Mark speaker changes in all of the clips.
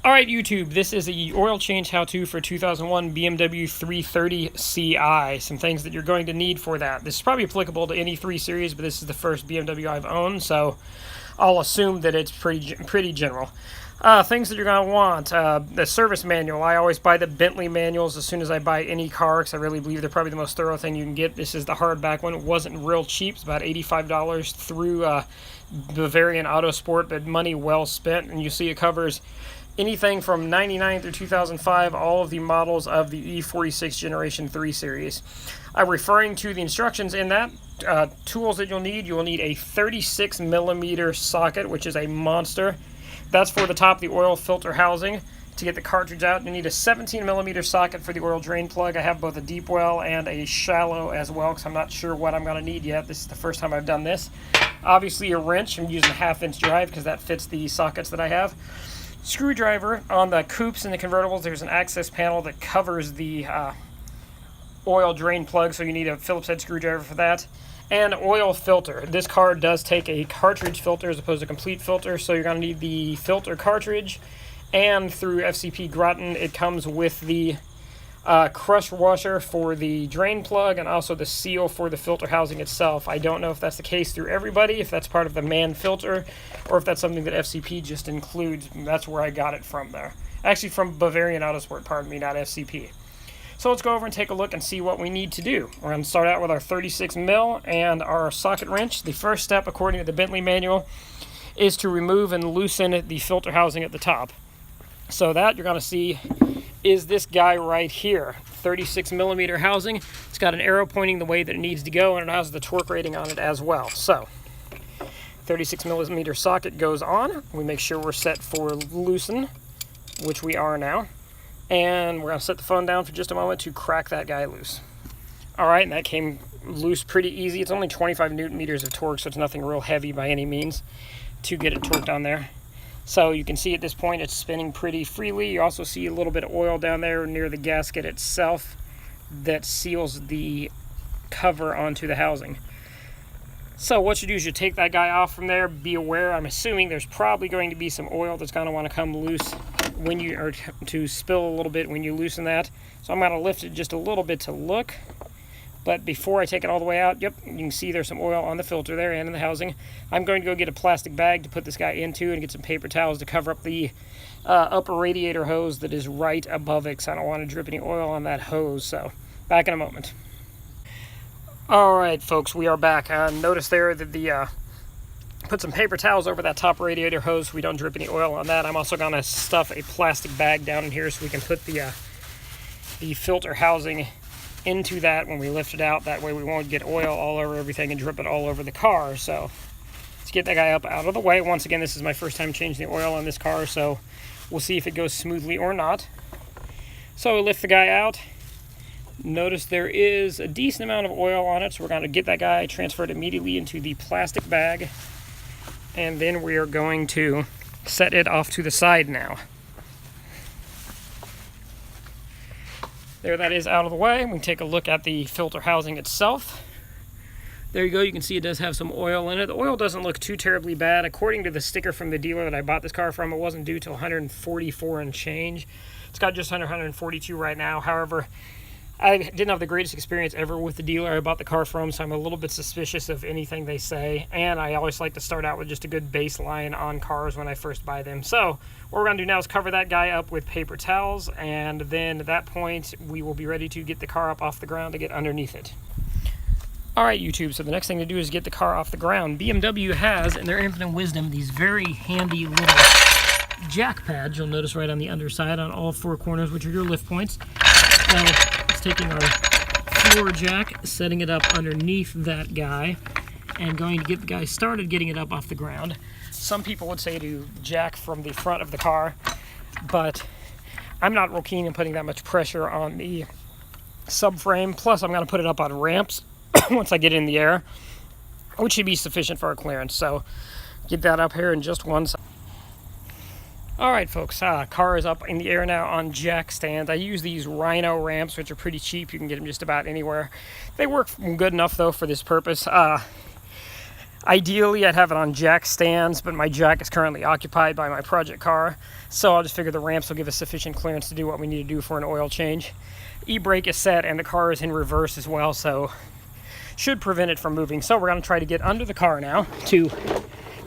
Speaker 1: Alright YouTube, this is the oil change how-to for 2001 BMW 330 Ci. Some things that you're going to need for that. This is probably applicable to any 3 Series, but this is the first BMW I've owned, so I'll assume that it's pretty general. Things that you're going to want, the service manual. I always buy the Bentley manuals as soon as I buy any car, because I really believe they're probably the most thorough thing you can get. This is the hardback one. It wasn't real cheap. It's about $85 through Bavarian Autosport, but money well spent, and you see it covers anything from 99 through 2005, all of the models of the E46 Generation 3 Series. I'm referring to the instructions in that. Tools that you'll need a 36mm socket, which is a monster. That's for the top of the oil filter housing. To get the cartridge out, you need a 17mm socket for the oil drain plug. I have both a deep well and a shallow as well, because I'm not sure what I'm going to need yet. This is the first time I've done this. Obviously a wrench. I'm using a 1/2-inch drive because that fits the sockets that I have. Screwdriver. On the coupes and the convertibles, there's an access panel that covers the oil drain plug, so you need a Phillips head screwdriver for that. And oil filter. This car does take a cartridge filter as opposed to a complete filter, so you're going to need the filter cartridge. And through FCP Groton, it comes with the crush washer for the drain plug and also the seal for the filter housing itself. I don't know if that's the case through everybody, if that's part of the man filter, or if that's something that FCP just includes. That's where I got it from there. Actually from Bavarian Autosport, pardon me, not FCP. So let's go over and take a look and see what we need to do. We're going to start out with our 36mm and our socket wrench. The first step, according to the Bentley manual, is to remove and loosen the filter housing at the top. So that you're going to see is this guy right here, 36mm housing. It's got an arrow pointing the way that it needs to go, and it has the torque rating on it as well. So 36mm socket goes on. We make sure we're set for loosen, which we are now. And we're going to set the phone down for just a moment to crack that guy loose. Alright, and that came loose pretty easy. It's only 25 Newton meters of torque, so it's nothing real heavy by any means to get it torqued on there. So you can see at this point it's spinning pretty freely. You also see a little bit of oil down there near the gasket itself that seals the cover onto the housing. So what you do is you take that guy off from there. Be aware, I'm assuming there's probably going to be some oil that's going to want to come loose when you, or to spill a little bit when you loosen that. So I'm going to lift it just a little bit to look. But before I take it all the way out, yep, you can see there's some oil on the filter there and in the housing. I'm going to go get a plastic bag to put this guy into and get some paper towels to cover up the upper radiator hose that is right above it, because I don't want to drip any oil on that hose. So back in a moment. Alright folks, we are back. Notice there that put some paper towels over that top radiator hose so we don't drip any oil on that. I'm also going to stuff a plastic bag down in here so we can put the filter housing into that when we lift it out. That way we won't get oil all over everything and drip it all over the car. So let's get that guy up out of the way. Once again, this is my first time changing the oil on this car, so we'll see if it goes smoothly or not. So we lift the guy out. Notice there is a decent amount of oil on it, so we're going to get that guy transferred immediately into the plastic bag, and then we are going to set it off to the side now. There, that is out of the way. We can take a look at the filter housing itself. There you go. You can see it does have some oil in it. The oil doesn't look too terribly bad. According to the sticker from the dealer that I bought this car from, it wasn't due till 144 and change. It's got just under 142 right now. However, I didn't have the greatest experience ever with the dealer I bought the car from, so I'm a little bit suspicious of anything they say. And I always like to start out with just a good baseline on cars when I first buy them. So what we're going to do now is cover that guy up with paper towels, and then at that point we will be ready to get the car up off the ground to get underneath it. Alright YouTube, so the next thing to do is get the car off the ground. BMW has, in their infinite wisdom, these very handy little jack pads. You'll notice right on the underside on all 4 corners, which are your lift points. So it's taking our floor jack, setting it up underneath that guy, and going to get the guy started getting it up off the ground. Some people would say to jack from the front of the car, but I'm not real keen on putting that much pressure on the subframe. Plus, I'm going to put it up on ramps once I get in the air, which should be sufficient for our clearance. So get that up here in just one second. Alright folks, car is up in the air now on jack stands. I use these Rhino ramps, which are pretty cheap. You can get them just about anywhere. They work good enough though for this purpose. Ideally, I'd have it on jack stands, but my jack is currently occupied by my project car, so I'll just figure the ramps will give us sufficient clearance to do what we need to do for an oil change. E-brake is set, and the car is in reverse as well, so should prevent it from moving. So we're going to try to get under the car now to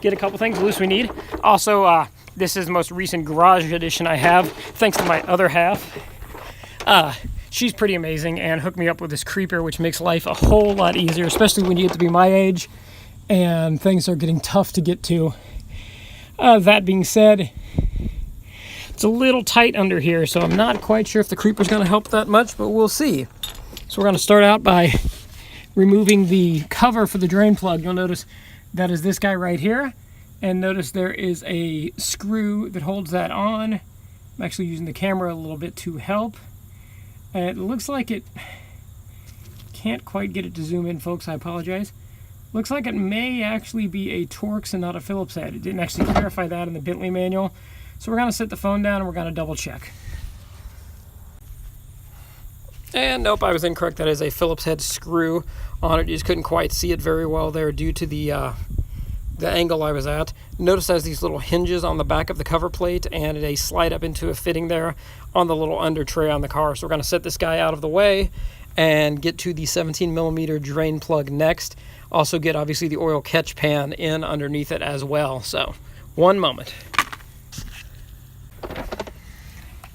Speaker 1: get a couple things loose we need. Also, this is the most recent garage edition I have, thanks to my other half. She's pretty amazing and hooked me up with this creeper, which makes life a whole lot easier, especially when you get to be my age and things are getting tough to get to. That being said, it's a little tight under here, so I'm not quite sure if the creeper's going to help that much, but we'll see. So we're going to start out by removing the cover for the drain plug. You'll notice that is this guy right here, and notice there is a screw that holds that on. I'm actually using the camera a little bit to help. It looks like it can't quite get it to zoom in, folks. I apologize. Looks like it may actually be a Torx and not a Phillips head. It didn't actually clarify that in the Bentley manual. So we're going to set the phone down and we're going to double check. And nope, I was incorrect. That is a Phillips head screw on it. You just couldn't quite see it very well there due to the angle I was at. Notice there's these little hinges on the back of the cover plate and they slide up into a fitting there on the little under tray on the car. So we're going to set this guy out of the way and get to the 17mm drain plug next. Also get obviously the oil catch pan in underneath it as well. So one moment.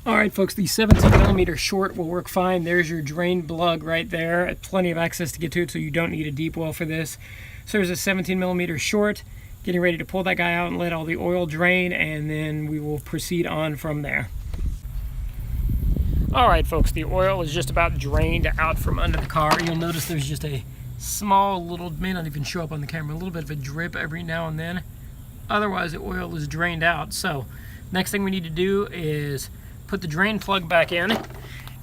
Speaker 1: Alright folks, the 17mm short will work fine. There's your drain plug right there. Plenty of access to get to it, so you don't need a deep well for this. So there's a 17mm short. Getting ready to pull that guy out and let all the oil drain, and then we will proceed on from there. Alright folks, the oil is just about drained out from under the car. You'll notice there's just a small little, may not even show up on the camera, a little bit of a drip every now and then. Otherwise the oil is drained out. So next thing we need to do is put the drain plug back in.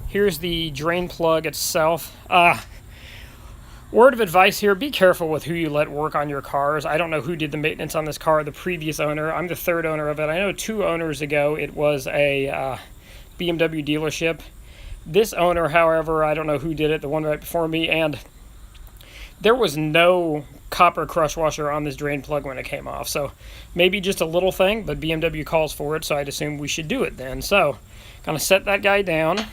Speaker 1: Here's the drain plug itself. Word of advice here, be careful with who you let work on your cars. I don't know who did the maintenance on this car, the previous owner. I'm the third owner of it. I know 2 owners ago it was a BMW dealership. This owner, however, I don't know who did it, the one right before me, and there was no copper crush washer on this drain plug when it came off. So maybe just a little thing, but BMW calls for it, so I'd assume we should do it then. So gonna set that guy down,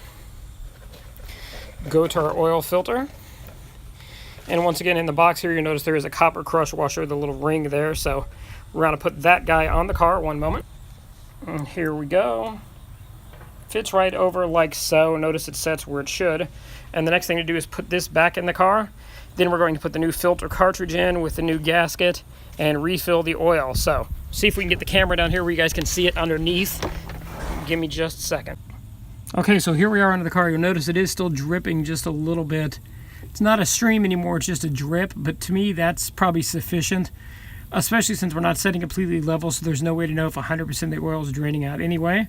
Speaker 1: go to our oil filter, and once again in the box here you notice there is a copper crush washer, the little ring there. So we're gonna put that guy on the car. One moment. And here we go. Fits right over like so. Notice it sets where it should. And the next thing to do is put this back in the car. Then we're going to put the new filter cartridge in with the new gasket and refill the oil. So see if we can get the camera down here where you guys can see it underneath. Give me just a second. Okay, so here we are under the car. You'll notice it is still dripping just a little bit. It's not a stream anymore, it's just a drip, but to me that's probably sufficient, especially since we're not setting completely level, so there's no way to know if 100% of the oil is draining out anyway.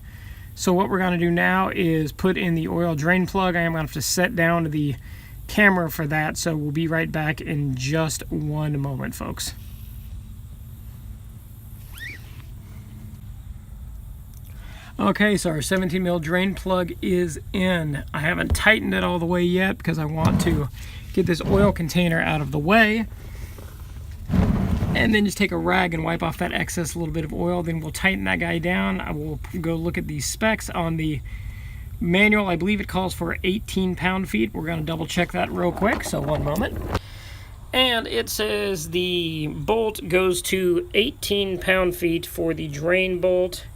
Speaker 1: So what we're going to do now is put in the oil drain plug. I am going to have to set down the camera for that, so we'll be right back in just one moment, folks. Okay, so our 17mm drain plug is in. I haven't tightened it all the way yet because I want to get this oil container out of the way. And then just take a rag and wipe off that excess little bit of oil. Then we'll tighten that guy down. I will go look at the specs on the manual. I believe it calls for 18 pound-feet. We're going to double check that real quick, so one moment. And it says the bolt goes to 18 pound-feet for the drain bolt,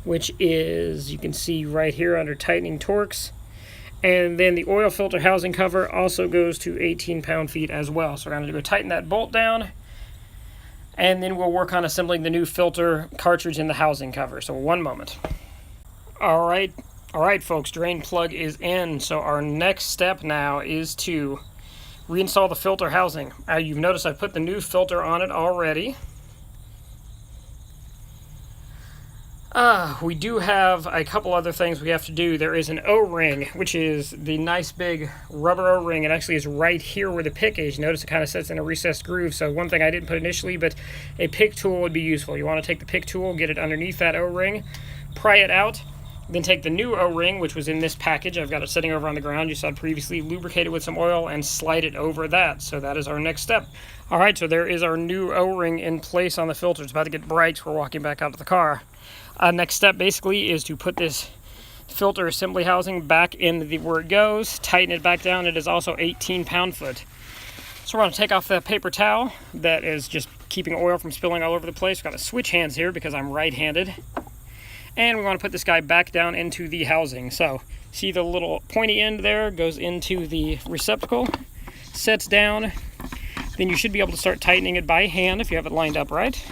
Speaker 1: which is, you can see right here under tightening Torx. And then the oil filter housing cover also goes to 18 pound-feet as well. So we're going to go tighten that bolt down, and then we'll work on assembling the new filter cartridge in the housing cover. So one moment. All right, folks, drain plug is in. So our next step now is to reinstall the filter housing. You've noticed I put the new filter on it already. We do have a couple other things we have to do. There is an O-ring, which is the nice big rubber O-ring. It actually is right here where the pick is. Notice it kind of sits in a recessed groove. So one thing I didn't put initially, but a pick tool would be useful. You want to take the pick tool, get it underneath that O-ring, pry it out, Then take the new O-ring, which was in this package. I've got it sitting over on the ground. You saw it previously, lubricate it with some oil and slide it over that. So that is our next step. All right, so there is our new O-ring in place on the filter. It's about to get bright, so we're walking back out to the car. Next step basically is to put this filter assembly housing back in where it goes, tighten it back down. It is also 18 pound-foot. So we're going to take off the paper towel that is just keeping oil from spilling all over the place. We've got to switch hands here because I'm right-handed. And we want to put this guy back down into the housing. So see the little pointy end there goes into the receptacle, sets down. Then you should be able to start tightening it by hand if you have it lined up right.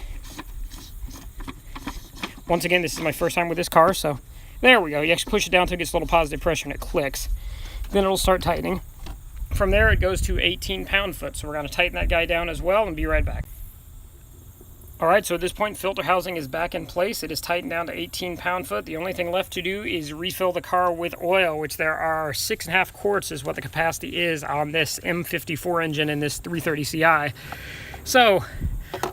Speaker 1: Once again, this is my first time with this car, so there we go. You actually push it down until it gets a little positive pressure and it clicks. Then it'll start tightening. From there, it goes to 18 pound-foot. So we're going to tighten that guy down as well and be right back. All right, so at this point, filter housing is back in place. It is tightened down to 18 pound-foot. The only thing left to do is refill the car with oil, which there are 6.5 quarts is what the capacity is on this M54 engine in this 330 Ci. So,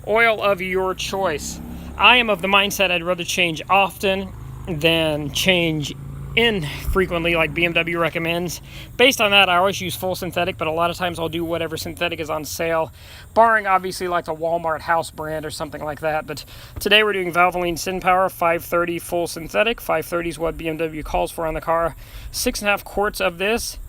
Speaker 1: oil of your choice. I am of the mindset I'd rather change often than change infrequently like BMW recommends. Based on that, I always use full synthetic, but a lot of times I'll do whatever synthetic is on sale, barring obviously like the Walmart house brand or something like that. But today we're doing Valvoline SynPower 530 full synthetic. 530 is what BMW calls for on the car. 6.5 quarts of this.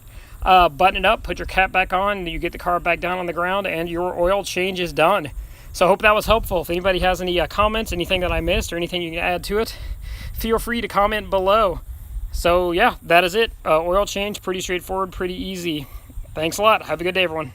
Speaker 1: Button it up, put your cap back on, you get the car back down on the ground, and your oil change is done. So I hope that was helpful. If anybody has any comments, anything that I missed, or anything you can add to it, feel free to comment below. So yeah, that is it. Oil change, pretty straightforward, pretty easy. Thanks a lot. Have a good day, everyone.